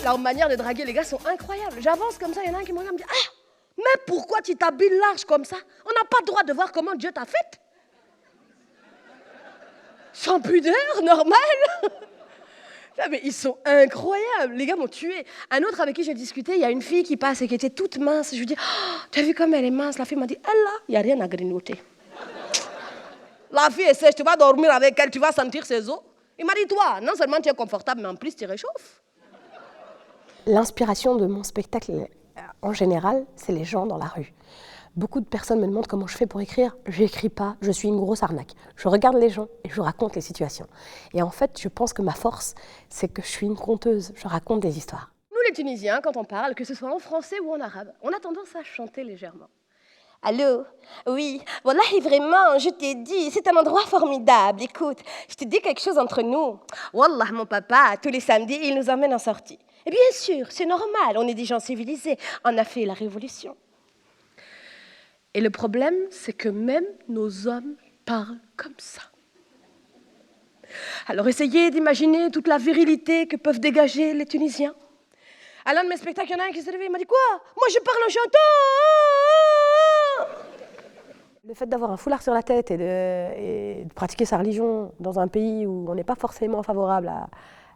Leur manière de draguer les gars sont incroyables. J'avance comme ça, il y en a un qui me regarde et me dit « Ah, mais pourquoi tu t'habilles large comme ça? On n'a pas le droit de voir comment Dieu t'a faite. » Sans pudeur, normal. Ah, mais ils sont incroyables. Les gars m'ont tué. Un autre avec qui j'ai discuté, il y a une fille qui passe et qui était toute mince. Je lui dis oh, « Tu as vu comme elle est mince ?» La fille m'a dit « Elle là, il n'y a rien à grignoter. » La fille est sèche, tu vas dormir avec elle, tu vas sentir ses os. Il m'a dit, toi, non seulement tu es confortable, mais en plus tu réchauffes. L'inspiration de mon spectacle, en général, c'est les gens dans la rue. Beaucoup de personnes me demandent comment je fais pour écrire. J'écris pas, je suis une grosse arnaque. Je regarde les gens et je raconte les situations. Et en fait, je pense que ma force, c'est que je suis une conteuse. Je raconte des histoires. Nous, les Tunisiens, quand on parle, que ce soit en français ou en arabe, on a tendance à chanter légèrement. Allô? Oui, wallahi, vraiment, je t'ai dit, c'est un endroit formidable. Écoute, je te dis quelque chose entre nous. Wallah, mon papa, tous les samedis, il nous emmène en sortie. Et bien sûr, c'est normal, on est des gens civilisés. On a fait la révolution. Et le problème, c'est que même nos hommes parlent comme ça. Alors essayez d'imaginer toute la virilité que peuvent dégager les Tunisiens. À l'un de mes spectacles, il y en a un qui s'est levé, il m'a dit « Quoi? Moi, je parle en chantant !» Le fait d'avoir un foulard sur la tête et de pratiquer sa religion dans un pays où on n'est pas forcément favorable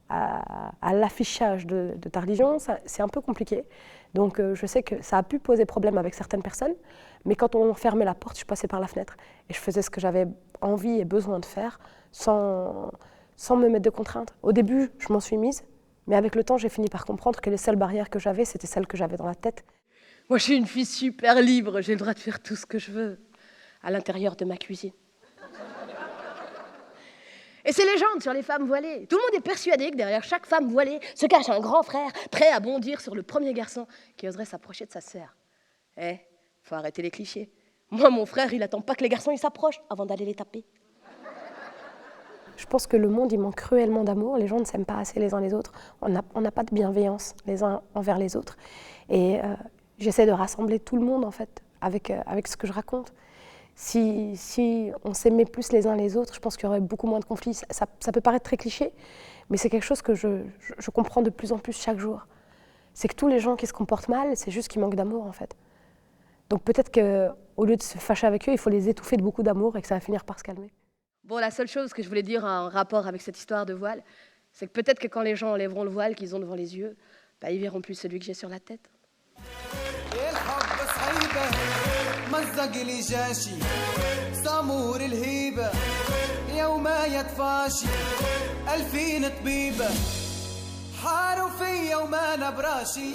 à l'affichage de ta religion, c'est un peu compliqué. Donc je sais que ça a pu poser problème avec certaines personnes, mais quand on fermait la porte, je passais par la fenêtre et je faisais ce que j'avais envie et besoin de faire sans me mettre de contraintes. Au début, je m'en suis mise, mais avec le temps, j'ai fini par comprendre que les seules barrières que j'avais, c'était celles que j'avais dans la tête. Moi, je suis une fille super libre, j'ai le droit de faire tout ce que je veux à l'intérieur de ma cuisine. Et c'est légende sur les femmes voilées. Tout le monde est persuadé que derrière chaque femme voilée se cache un grand frère prêt à bondir sur le premier garçon qui oserait s'approcher de sa sœur. Faut arrêter les clichés. Moi, mon frère, il attend pas que les garçons ils s'approchent avant d'aller les taper. Je pense que le monde, il manque cruellement d'amour. Les gens ne s'aiment pas assez les uns les autres. On n'a pas de bienveillance les uns envers les autres. Et j'essaie de rassembler tout le monde, en fait, avec ce que je raconte. Si on s'aimait plus les uns les autres, je pense qu'il y aurait beaucoup moins de conflits. Ça peut paraître très cliché, mais c'est quelque chose que je comprends de plus en plus chaque jour. C'est que tous les gens qui se comportent mal, c'est juste qu'ils manquent d'amour, en fait. Donc peut-être qu'au lieu de se fâcher avec eux, il faut les étouffer de beaucoup d'amour et que ça va finir par se calmer. Bon, la seule chose que je voulais dire en rapport avec cette histoire de voile, c'est que peut-être que quand les gens enlèveront le voile qu'ils ont devant les yeux, bah, ils verront plus celui que j'ai sur la tête. مزق لي جاشي سامور الهيبة يوما يتفاشي 2000 طبيبة حاروا في يوما نبراشي